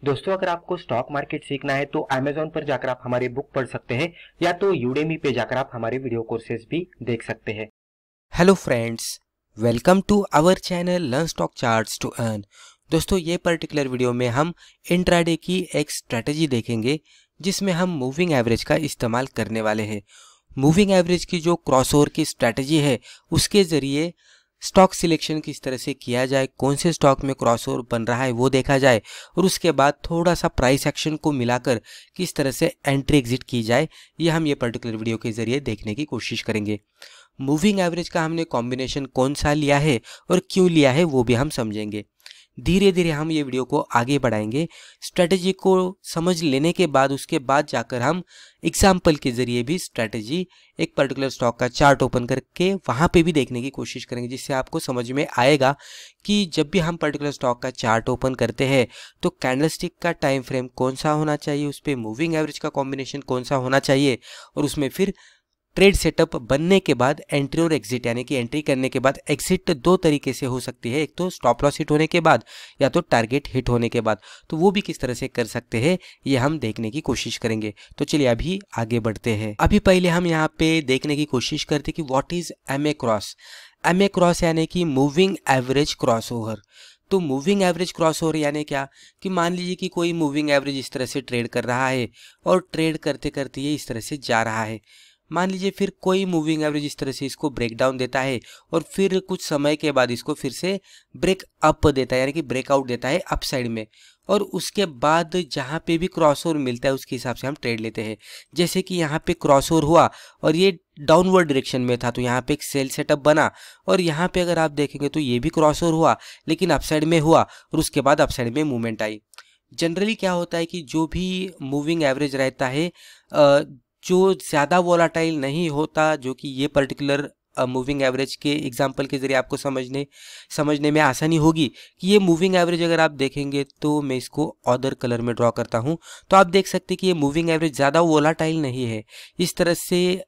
दोस्तों, अगर आपको स्टॉक मार्केट सीखना है तो Amazon पर जाकर आप हमारी बुक पढ़ सकते हैं या तो Udemy पे जाकर आप हमारे वीडियो कोर्सेज भी देख सकते हैं। Hello friends, welcome to our channel learn stock charts to earn. दोस्तों, ये पर्टिकुलर वीडियो में हम इंट्राडे की एक स्ट्रेटजी देखेंगे जिसमें हम मूविंग एवरेज का इस्तेमाल करने वाले हैं। मूविंग एवरेज की जो क्रॉसओवर की स्ट्रेटजी है उसके ज़रिए स्टॉक सिलेक्शन किस तरह से किया जाए, कौन से स्टॉक में क्रॉसओवर बन रहा है वो देखा जाए और उसके बाद थोड़ा सा प्राइस एक्शन को मिलाकर किस तरह से एंट्री एग्जिट की जाए, ये हम ये पर्टिकुलर वीडियो के ज़रिए देखने की कोशिश करेंगे। मूविंग एवरेज का हमने कॉम्बिनेशन कौन सा लिया है और क्यों लिया है वो भी हम समझेंगे। धीरे धीरे हम ये वीडियो को आगे बढ़ाएंगे। स्ट्रेटजी को समझ लेने के बाद उसके बाद जाकर हम एग्जाम्पल के ज़रिए भी स्ट्रेटजी एक पर्टिकुलर स्टॉक का चार्ट ओपन करके वहाँ पे भी देखने की कोशिश करेंगे, जिससे आपको समझ में आएगा कि जब भी हम पर्टिकुलर स्टॉक का चार्ट ओपन करते हैं तो कैंडलस्टिक का टाइम फ्रेम कौन सा होना चाहिए, उस पर मूविंग एवरेज का कॉम्बिनेशन कौन सा होना चाहिए और उसमें फिर ट्रेड सेटअप बनने के बाद एंट्री और एग्जिट, यानी कि एंट्री करने के बाद एग्जिट दो तरीके से हो सकती है, एक तो स्टॉप लॉस हिट होने के बाद या तो टारगेट हिट होने के बाद। तो वो भी किस तरह से कर सकते हैं ये हम देखने की कोशिश करेंगे। तो चलिए अभी आगे बढ़ते हैं। अभी पहले हम यहाँ पे देखने की कोशिश करते कि what is MA cross. MA cross यानी कि मूविंग एवरेज क्रॉस ओवर। तो मूविंग एवरेज क्रॉस ओवर यानी क्या कि मान लीजिए कि कोई मूविंग एवरेज इस तरह से ट्रेड कर रहा है और ट्रेड करते करते ये इस तरह से जा रहा है। मान लीजिए फिर कोई मूविंग एवरेज इस तरह से इसको ब्रेक डाउन देता है और फिर कुछ समय के बाद इसको फिर से ब्रेक अप देता है, यानी कि ब्रेकआउट देता है अप साइड में, और उसके बाद जहाँ पे भी क्रॉसओवर मिलता है उसके हिसाब से हम ट्रेड लेते हैं। जैसे कि यहाँ पे क्रॉसओवर हुआ और ये डाउनवर्ड डायरेक्शन में था तो यहाँ पे एक सेल सेटअप बना, और यहाँ पे अगर आप देखेंगे तो ये भी क्रॉसओवर हुआ लेकिन अपसाइड में हुआ और उसके बाद अपसाइड में मूवमेंट आई। जनरली क्या होता है कि जो भी मूविंग एवरेज रहता है जो ज़्यादा वोलाटाइल नहीं होता, जो कि ये पर्टिकुलर मूविंग एवरेज के एग्जांपल के ज़रिए आपको समझने में आसानी होगी कि ये मूविंग एवरेज अगर आप देखेंगे तो मैं इसको अदर कलर में ड्रॉ करता हूँ तो आप देख सकते हैं कि ये मूविंग एवरेज ज़्यादा वोलाटाइल नहीं है, इस तरह से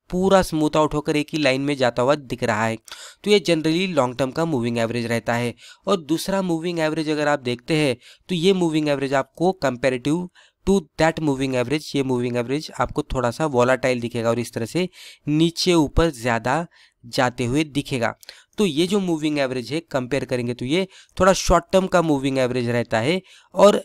पूरा स्मूथ आउट होकर एक ही लाइन में जाता हुआ दिख रहा है। तो ये जनरली लॉन्ग टर्म का मूविंग एवरेज रहता है। और दूसरा मूविंग एवरेज अगर आप देखते हैं तो ये मूविंग एवरेज आपको comparative to that moving average, ये मूविंग एवरेज आपको थोड़ा सा वॉलाटाइल दिखेगा और इस तरह से नीचे ऊपर ज़्यादा जाते हुए दिखेगा। तो ये जो मूविंग एवरेज है कंपेयर करेंगे तो ये थोड़ा शॉर्ट टर्म का मूविंग एवरेज रहता है। और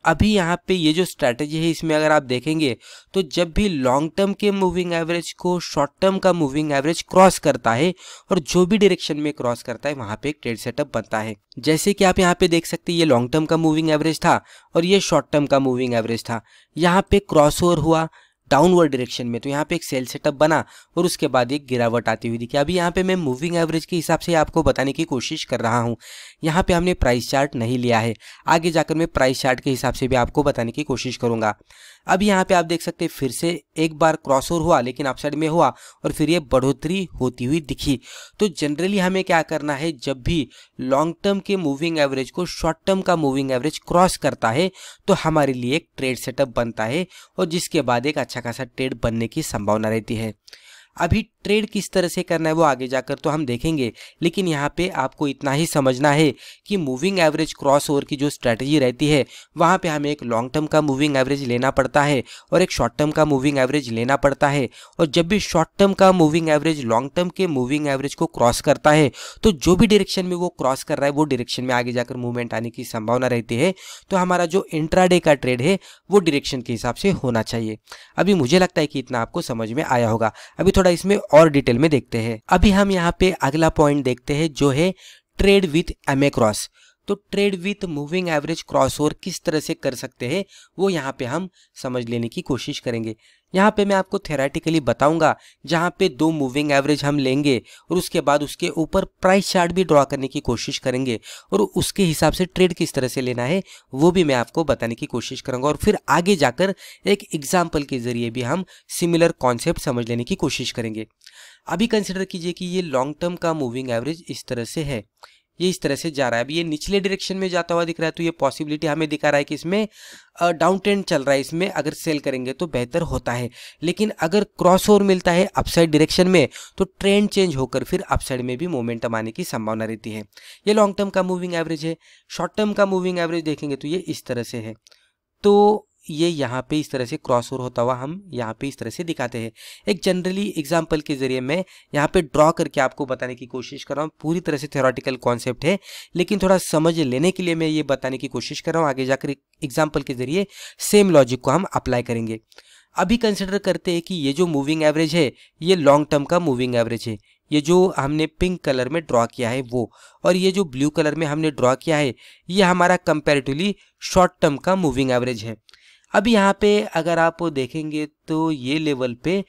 अभी यहाँ पे ये जो स्ट्रैटेजी है इसमें अगर आप देखेंगे तो जब भी लॉन्ग टर्म के मूविंग एवरेज को शॉर्ट टर्म का मूविंग एवरेज क्रॉस करता है और जो भी डायरेक्शन में क्रॉस करता है वहाँ पे एक ट्रेड सेटअप बनता है। जैसे कि आप यहाँ पे देख सकते हैं ये लॉन्ग टर्म का मूविंग एवरेज था और ये शॉर्ट टर्म का मूविंग एवरेज था। यहाँ पे क्रॉसओवर हुआ डाउनवर्ड डायरेक्शन में तो यहाँ पे एक सेल सेटअप बना और उसके बाद एक गिरावट आती हुई दिखी। अभी यहाँ पे मैं मूविंग एवरेज के हिसाब से आपको बताने की कोशिश कर रहा हूँ, यहाँ पे हमने प्राइस चार्ट नहीं लिया है। आगे जाकर मैं प्राइस चार्ट के हिसाब से भी आपको बताने की कोशिश करूँगा। अभी यहाँ पे आप देख सकते हैं फिर से एक बार क्रॉसओवर हुआ लेकिन अपसाइड में हुआ और फिर ये बढ़ोतरी होती हुई दिखी। तो जनरली हमें क्या करना है, जब भी लॉन्ग टर्म के मूविंग एवरेज को शॉर्ट टर्म का मूविंग एवरेज क्रॉस करता है तो हमारे लिए एक ट्रेड सेटअप बनता है और जिसके बाद एक अच्छा खासा ट्रेड बनने की संभावना रहती है। अभी ट्रेड किस तरह से करना है वो आगे जाकर तो हम देखेंगे, लेकिन यहाँ पे आपको इतना ही समझना है कि मूविंग एवरेज क्रॉस ओवर की जो स्ट्रैटेजी रहती है वहाँ पे हमें एक लॉन्ग टर्म का मूविंग एवरेज लेना पड़ता है और एक शॉर्ट टर्म का मूविंग एवरेज लेना पड़ता है। और जब भी शॉर्ट टर्म का मूविंग एवरेज लॉन्ग टर्म के मूविंग एवरेज को क्रॉस करता है तो जो भी डायरेक्शन में वो क्रॉस कर रहा है वो डायरेक्शन में आगे जाकर मूवमेंट आने की संभावना रहती है। तो हमारा जो इंट्राडे का ट्रेड है वो डायरेक्शन के हिसाब से होना चाहिए। अभी मुझे लगता है कि इतना आपको समझ में आया होगा। अभी थोड़ा इसमें और डिटेल में देखते हैं। अभी हम यहाँ पे अगला पॉइंट देखते हैं जो है ट्रेड विथ एमए क्रॉस। तो trade with moving average cross over किस तरह से कर सकते हैं वो यहाँ पे हम समझ लेने की कोशिश करेंगे। यहाँ पे मैं आपको थेरेटिकली बताऊंगा जहाँ पे दो मूविंग एवरेज हम लेंगे और उसके बाद उसके ऊपर प्राइस चार्ट भी ड्रॉ करने की कोशिश करेंगे और उसके हिसाब से ट्रेड किस तरह से लेना है वो भी मैं आपको बताने की कोशिश करूंगा। और फिर आगे जाकर एक एग्जाम्पल के जरिए भी हम सिमिलर कॉन्सेप्ट समझ लेने की कोशिश करेंगे। अभी कंसिडर कीजिए कि ये लॉन्ग टर्म का मूविंग एवरेज इस तरह से है, ये इस तरह से जा रहा है। अभी ये निचले डायरेक्शन में जाता हुआ दिख रहा है, तो ये पॉसिबिलिटी हमें दिखा रहा है कि इसमें डाउन ट्रेंड चल रहा है, इसमें अगर सेल करेंगे तो बेहतर होता है। लेकिन अगर क्रॉस ओवर मिलता है अपसाइड डायरेक्शन में तो ट्रेंड चेंज होकर फिर अपसाइड में भी मोमेंटम आने की संभावना रहती है। ये लॉन्ग टर्म का मूविंग एवरेज है। शॉर्ट टर्म का मूविंग एवरेज देखेंगे तो ये इस तरह से है। तो ये यहाँ पे इस तरह से क्रॉस ओवर होता हुआ हम यहाँ पे इस तरह से दिखाते हैं। एक जनरली एग्जांपल के जरिए मैं यहाँ पे ड्रॉ करके आपको बताने की कोशिश कर रहा हूँ। पूरी तरह से थ्योरेटिकल कॉन्सेप्ट है, लेकिन थोड़ा समझ लेने के लिए मैं ये बताने की कोशिश कर रहा हूँ। आगे जाकर एग्जाम्पल के जरिए सेम लॉजिक को हम अप्लाई करेंगे। अभी कंसिडर करते हैं कि ये जो मूविंग एवरेज है ये लॉन्ग टर्म का मूविंग एवरेज है। ये जो हमने पिंक कलर में ड्रॉ किया है वो, और ये जो ब्लू कलर में हमने ड्रॉ किया है ये हमारा कंपैरेटिवली शॉर्ट टर्म का मूविंग एवरेज है। अब यहाँ पे अगर आप देखेंगे तो ये लेवल पे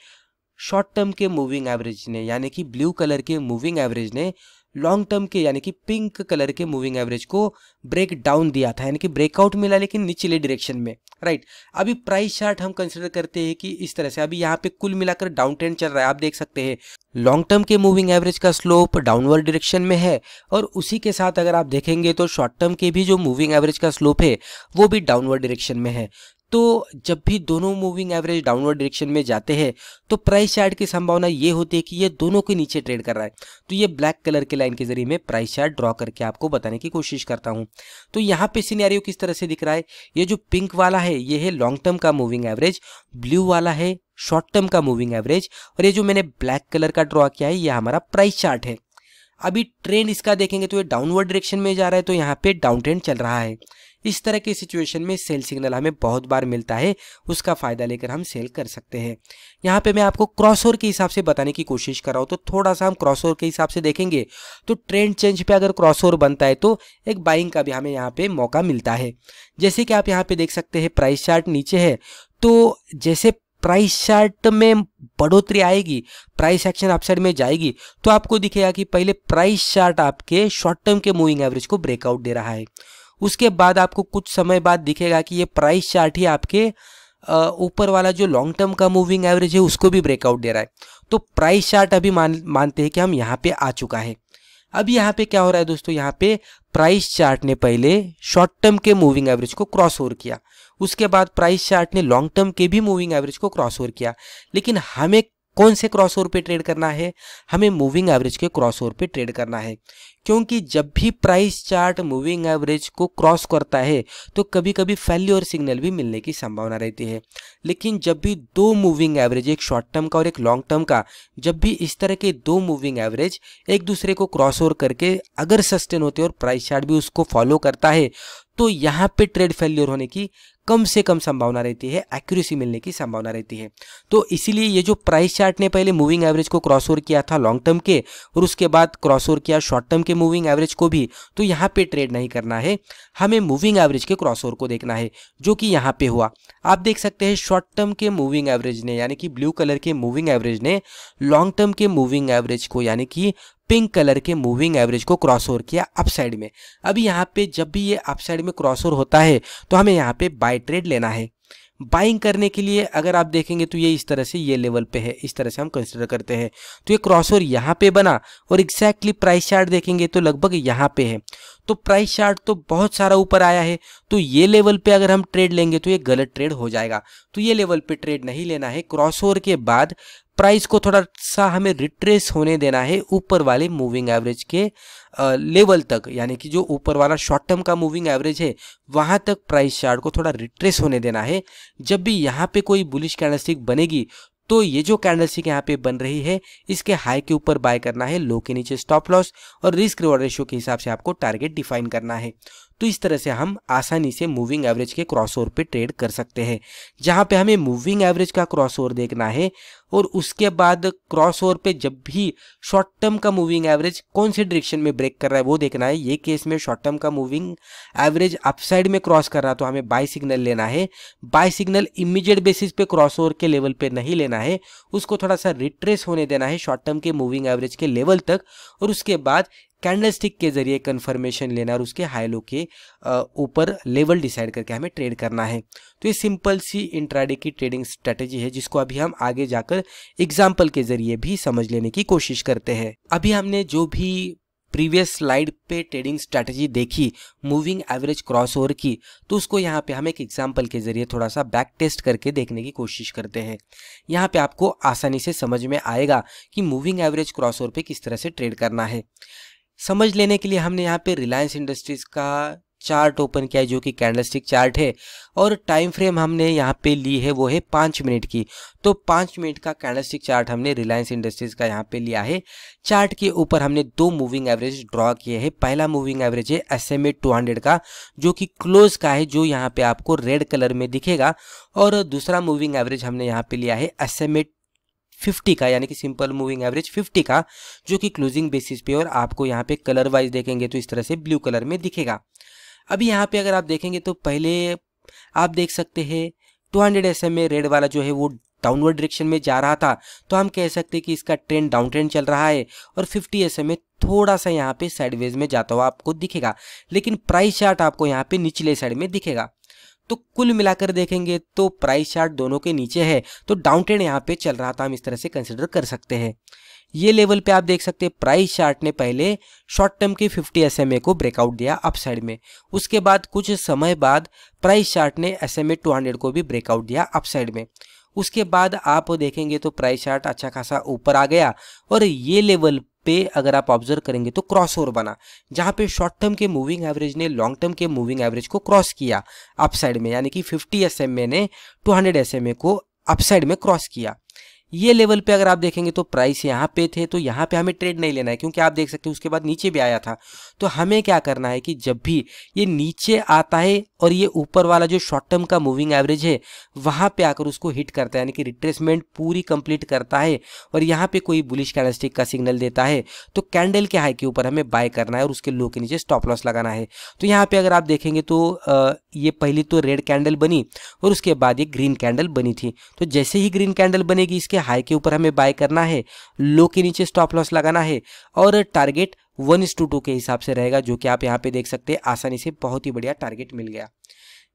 शॉर्ट टर्म के मूविंग एवरेज ने यानी कि ब्लू कलर के मूविंग एवरेज ने लॉन्ग टर्म के यानी कि पिंक कलर के मूविंग एवरेज को ब्रेक डाउन दिया था, यानी कि ब्रेकआउट मिला लेकिन निचले डायरेक्शन में, राइट। अभी प्राइस चार्ट हम कंसिडर करते हैं कि इस तरह से अभी यहाँ पे कुल मिलाकर डाउन ट्रेंड चल रहा है। आप देख सकते हैं लॉन्ग टर्म के मूविंग एवरेज का स्लोप डाउनवर्ड डायरेक्शन में है, और उसी के साथ अगर आप देखेंगे तो शॉर्ट टर्म के भी जो मूविंग एवरेज का स्लोप है वो भी डाउनवर्ड डायरेक्शन में है। तो जब भी दोनों मूविंग एवरेज डाउनवर्ड डायरेक्शन में जाते हैं तो प्राइस चार्ट की संभावना ये होती है कि ये दोनों के नीचे ट्रेड कर रहा है। तो ये ब्लैक कलर के लाइन के जरिए मैं प्राइस चार्ट ड्रॉ करके आपको बताने की कोशिश करता हूं। तो यहाँ पे सिनेरियो किस तरह से दिख रहा है, ये जो पिंक वाला है ये है लॉन्ग टर्म का मूविंग एवरेज, ब्लू वाला है शॉर्ट टर्म का मूविंग एवरेज, और ये जो मैंने ब्लैक कलर का ड्रॉ किया है ये हमारा प्राइस चार्ट है। अभी ट्रेंड इसका देखेंगे तो ये डाउनवर्ड डायरेक्शन में जा रहा है, तो यहाँ पे डाउन ट्रेंड चल रहा है। इस तरह की सिचुएशन में सेल सिग्नल हमें बहुत बार मिलता है, उसका फायदा लेकर हम सेल कर सकते हैं। यहाँ पे मैं आपको क्रॉसओवर के हिसाब से बताने की कोशिश कर रहा हूँ, तो थोड़ा सा हम क्रॉसओवर के हिसाब से देखेंगे तो ट्रेंड चेंज पे अगर क्रॉसओवर बनता है तो एक बाइंग का भी हमें यहाँ पे मौका मिलता है। जैसे कि आप यहाँ पे देख सकते हैं प्राइस चार्ट नीचे है, तो जैसे प्राइस चार्ट में बढ़ोतरी आएगी, प्राइस एक्शन अपसाइड में जाएगी, तो आपको दिखेगा कि पहले प्राइस चार्ट आपके शॉर्ट टर्म के मूविंग एवरेज को ब्रेकआउट दे रहा है। उसके बाद आपको कुछ समय बाद दिखेगा कि ये प्राइस चार्ट ही आपके ऊपर वाला जो लॉन्ग टर्म का मूविंग एवरेज है उसको भी ब्रेकआउट दे रहा है। तो प्राइस चार्ट अभी मानते हैं कि हम यहाँ पे आ चुका है। अब यहाँ पे क्या हो रहा है दोस्तों, यहाँ पे प्राइस चार्ट ने पहले शॉर्ट टर्म के मूविंग एवरेज को क्रॉस ओवर किया, उसके बाद प्राइस चार्ट ने लॉन्ग टर्म के भी मूविंग एवरेज को क्रॉस ओवर किया। लेकिन हमें कौन से क्रॉस ओवर पे ट्रेड करना है, हमें मूविंग एवरेज के क्रॉस ओवर पे ट्रेड करना है, क्योंकि जब भी प्राइस चार्ट मूविंग एवरेज को क्रॉस करता है तो कभी कभी फेल्योर सिग्नल भी मिलने की संभावना रहती है। लेकिन जब भी दो मूविंग एवरेज, एक शॉर्ट टर्म का और एक लॉन्ग टर्म का, जब भी इस तरह के दो मूविंग एवरेज एक दूसरे को क्रॉस ओवर करके अगर सस्टेन होते हैं और प्राइस चार्ट भी उसको फॉलो करता है, तो यहाँ पे ट्रेड फेल्योर होने की कम से कम संभावना रहती है, एक्यूरेसी मिलने की संभावना रहती है। तो इसीलिए ये जो प्राइस चार्ट ने पहले मूविंग एवरेज को क्रॉस ओवर किया था लॉन्ग टर्म के, और उसके बाद क्रॉस ओवर किया शॉर्ट टर्म के मूविंग एवरेज को भी, तो यहाँ पे ट्रेड नहीं करना है, हमें मूविंग एवरेज के क्रॉस ओवर को देखना है, जो कि यहाँ पे हुआ। आप देख सकते हैं शॉर्ट टर्म के मूविंग एवरेज ने यानी कि ब्लू कलर के मूविंग एवरेज ने लॉन्ग टर्म के मूविंग एवरेज को यानी कि पिंक कलर के मूविंग एवरेज को क्रॉस ओवर किया अपसाइड में। अभी यहाँ पे जब भी ये अपसाइड में क्रॉस ओवर होता है तो हमें यहाँ पे बाय ट्रेड लेना है। बाइंग करने के लिए अगर आप देखेंगे तो ये इस तरह से ये लेवल पे है, इस तरह से हम कंसिडर करते हैं। तो ये क्रॉस ओवर यहाँ पे बना और एग्जैक्टली प्राइस चार्ट देखेंगे तो लगभग यहाँ पे है। तो प्राइस चार्ट तो बहुत सारा ऊपर आया है, तो ये लेवल पे अगर हम ट्रेड लेंगे तो ये गलत ट्रेड हो जाएगा। तो ये लेवल पे ट्रेड नहीं लेना है। क्रॉस ओवर के बाद प्राइस को थोड़ा सा हमें रिट्रेस होने देना है ऊपर वाले मूविंग एवरेज के लेवल तक, यानी कि जो ऊपर वाला शॉर्ट टर्म का मूविंग एवरेज है वहां तक प्राइस चार्ट को थोड़ा रिट्रेस होने देना है। जब भी यहाँ पे कोई बुलिश कैंडलस्टिक बनेगी तो ये जो कैंडलस्टिक यहाँ पे बन रही है इसके हाई के ऊपर बाय करना है, लो के नीचे स्टॉप लॉस, और रिस्क रिवॉर्ड रेशियो के हिसाब से आपको टारगेट डिफाइन करना है। तो इस तरह से हम आसानी से मूविंग एवरेज के क्रॉसओवर पे ट्रेड कर सकते हैं, जहां पे हमें मूविंग एवरेज का क्रॉसओवर देखना है और उसके बाद क्रॉसओवर पे जब भी शॉर्ट टर्म का मूविंग एवरेज कौन से डायरेक्शन में ब्रेक कर रहा है वो देखना है। ये केस में शॉर्ट टर्म का मूविंग एवरेज अपसाइड में क्रॉस कर रहा है तो हमें बाय सिग्नल लेना है। बाय सिग्नल इमीडिएट बेसिस पे क्रॉसओवर के लेवल पे नहीं लेना है, उसको थोड़ा सा रिट्रेस होने देना है शॉर्ट टर्म के मूविंग एवरेज के लेवल तक, और उसके बाद कैंडलस्टिक के जरिए कंफर्मेशन लेना और उसके हाई लो के ऊपर लेवल डिसाइड करके हमें ट्रेड करना है। तो ये सिंपल सी इंट्राडे की ट्रेडिंग स्ट्रेटेजी है, जिसको अभी हम आगे जाकर एग्जांपल के जरिए भी समझ लेने की कोशिश करते हैं। अभी हमने जो भी प्रीवियस स्लाइड पे ट्रेडिंग स्ट्रैटेजी देखी मूविंग एवरेज क्रॉसओवर की, तो उसको यहाँ पे हम एक एग्जांपल के जरिए थोड़ा सा बैक टेस्ट करके देखने की कोशिश करते हैं। यहाँ पे आपको आसानी से समझ में आएगा कि मूविंग एवरेज क्रॉसओवर पे किस तरह से ट्रेड करना है। समझ लेने के लिए हमने यहाँ पे रिलायंस इंडस्ट्रीज का चार्ट ओपन किया है जो कि कैंडलस्टिक चार्ट है, और टाइम फ्रेम हमने यहाँ पे ली है वो है 5 मिनट की। तो 5 मिनट का कैंडलस्टिक चार्ट हमने रिलायंस इंडस्ट्रीज का यहाँ पे लिया है। चार्ट के ऊपर हमने 2 मूविंग एवरेज ड्रॉ किए हैं। पहला मूविंग एवरेज है SMA 200 का जो कि क्लोज का है, जो यहाँ पे आपको रेड कलर में दिखेगा, और दूसरा मूविंग एवरेज हमने यहाँ पे लिया है SMA 50 का, यानी कि सिंपल मूविंग एवरेज 50 का, जो कि क्लोजिंग बेसिस पे, और आपको यहाँ पे कलर वाइज देखेंगे तो इस तरह से ब्लू कलर में दिखेगा। अभी यहाँ पे अगर आप देखेंगे तो पहले आप देख सकते हैं 200 SMA रेड वाला जो है वो डाउनवर्ड डायरेक्शन में जा रहा था, तो हम कह सकते हैं कि इसका ट्रेंड डाउन ट्रेंड चल रहा है, और 50 SMA थोड़ा सा यहाँ पे साइडवेज में जाता हुआ आपको दिखेगा, लेकिन प्राइस चार्ट आपको यहाँ पे निचले साइड में दिखेगा। तो कुल मिलाकर देखेंगे तो प्राइस चार्ट दोनों के नीचे है, तो डाउन ट्रेंड यहाँ पे चल रहा था, हम इस तरह से कंसिडर कर सकते हैं। ये लेवल पे आप देख सकते हैं प्राइस चार्ट ने पहले शॉर्ट टर्म के 50 SMA को ब्रेकआउट दिया अप साइड में, उसके बाद कुछ समय बाद प्राइस चार्ट ने SMA 200 को भी ब्रेकआउट दिया अप साइड में। उसके बाद आप देखेंगे तो प्राइस चार्ट अच्छा खासा ऊपर आ गया, और ये लेवल पे अगर आप ऑब्जर्व करेंगे तो क्रॉसओवर बना, जहां पे शॉर्ट टर्म के मूविंग एवरेज ने लॉन्ग टर्म के मूविंग एवरेज को क्रॉस किया अप साइड में, यानी कि 50 SMA ने 200 SMA को अप साइड में क्रॉस किया। ये लेवल पे अगर आप देखेंगे तो प्राइस यहाँ पे थे, तो यहाँ पे हमें ट्रेड नहीं लेना है, क्योंकि आप देख सकते हैं उसके बाद नीचे भी आया था। तो हमें क्या करना है कि जब भी ये नीचे आता है और ये ऊपर वाला जो शॉर्ट टर्म का मूविंग एवरेज है वहाँ पे आकर उसको हिट करता है, यानी कि रिट्रेसमेंट पूरी कंप्लीट करता है, और यहाँ पे कोई बुलिश कैंडलस्टिक का सिग्नल देता है, तो कैंडल के हाई के ऊपर हमें बाय करना है और उसके लो के नीचे स्टॉप लॉस लगाना है। तो यहाँ पे अगर आप देखेंगे तो ये पहली तो रेड कैंडल बनी और उसके बाद ये ग्रीन कैंडल बनी थी। तो जैसे ही ग्रीन कैंडल बनेगी इसके हाई के ऊपर हमें बाय करना है, लो के नीचे स्टॉप लॉस लगाना है, और टारगेट 1:2 के हिसाब से रहेगा, जो कि आप यहाँ पे देख सकते हैं आसानी से बहुत ही बढ़िया टारगेट मिल गया।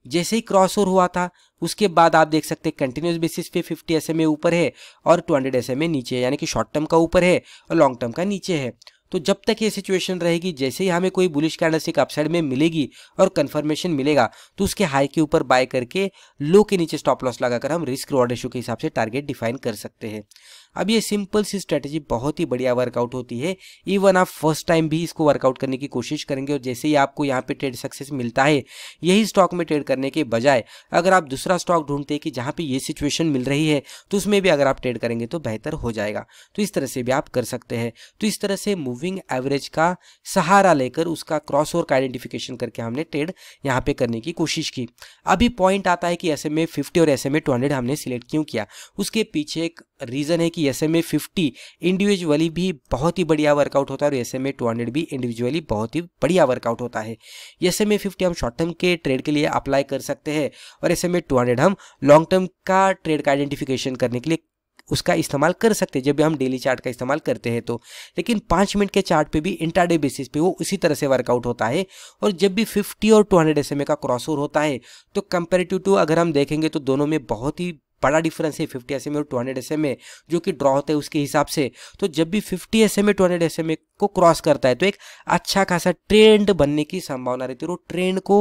जैसे ही क्रॉसओवर हुआ था उसके बाद आप देख सकते हैं कंटिन्यूस बेसिस पे 50 SMA ऊपर है और 200 SMA नीचे है, यानी कि शॉर्ट टर्म का ऊपर है और लॉन्ग टर्म का नीचे है। तो जब तक ये सिचुएशन रहेगी, जैसे ही हमें कोई बुलिश कैंडलस्टिक अपसाइड में मिलेगी और कंफर्मेशन मिलेगा तो उसके हाई के ऊपर बाय करके लो के नीचे स्टॉप लॉस लगाकर हम रिस्क रिवॉर्ड रेशियो के हिसाब से टारगेट डिफाइन कर सकते हैं। अब ये सिंपल सी स्ट्रेटेजी बहुत ही बढ़िया वर्कआउट होती है। इवन आप फर्स्ट टाइम भी इसको वर्कआउट करने की कोशिश करेंगे और जैसे ही आपको यहाँ पे ट्रेड सक्सेस मिलता है, यही स्टॉक में ट्रेड करने के बजाय अगर आप दूसरा स्टॉक ढूंढते हैं कि जहाँ पे ये सिचुएशन मिल रही है तो उसमें भी अगर आप ट्रेड करेंगे तो बेहतर हो जाएगा। तो इस तरह से भी आप कर सकते हैं। तो इस तरह से मूविंग एवरेज का सहारा लेकर उसका क्रॉसओवर का आइडेंटिफिकेशन करके हमने ट्रेड यहाँ पे करने की कोशिश की। अभी पॉइंट आता है कि SMA 50 और SMA 200 हमने सिलेक्ट क्यों किया। उसके पीछे एक रीज़न है कि SMA 50 इंडिविजुअली भी बहुत ही बढ़िया वर्कआउट होता है और SMA 200 भी इंडिविजुअली बहुत ही बढ़िया वर्कआउट होता है। SMA 50 हम शॉर्ट टर्म के ट्रेड के लिए अप्लाई कर सकते हैं और SMA 200 हम लॉन्ग टर्म का ट्रेड का आइडेंटिफिकेशन करने के लिए उसका इस्तेमाल कर सकते हैं जब भी हम डेली चार्ट का इस्तेमाल करते हैं तो। लेकिन 5 मिनट के चार्ट पे भी इंट्राडे बेसिस पे वो उसी तरह से वर्कआउट होता है। और जब भी 50 और 200 SMA का क्रॉसओवर होता है तो कंपेरेटिव टू अगर हम देखेंगे तो दोनों में बहुत ही बड़ा डिफरेंस है 50 SMA और 200 SMA जो कि ड्रॉ होता है उसके हिसाब से। तो जब भी 50 SMA 200 SMA को क्रॉस करता है तो एक अच्छा खासा ट्रेंड बनने की संभावना रहती है और ट्रेंड को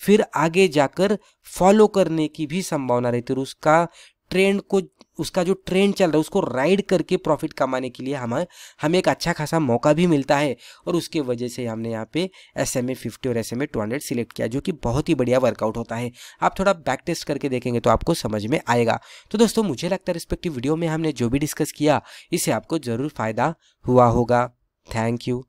फिर आगे जाकर फॉलो करने की भी संभावना रहती है। उसका ट्रेंड को उसका जो ट्रेंड चल रहा है उसको राइड करके प्रॉफिट कमाने के लिए हमें एक अच्छा खासा मौका भी मिलता है। और उसके वजह से हमने यहाँ पे SMA 50 और SMA 200 सिलेक्ट किया जो कि बहुत ही बढ़िया वर्कआउट होता है। आप थोड़ा बैक टेस्ट करके देखेंगे तो आपको समझ में आएगा। तो दोस्तों मुझे लगता है रिस्पेक्टिव वीडियो में हमने जो भी डिस्कस किया इससे आपको ज़रूर फायदा हुआ होगा। Thank you.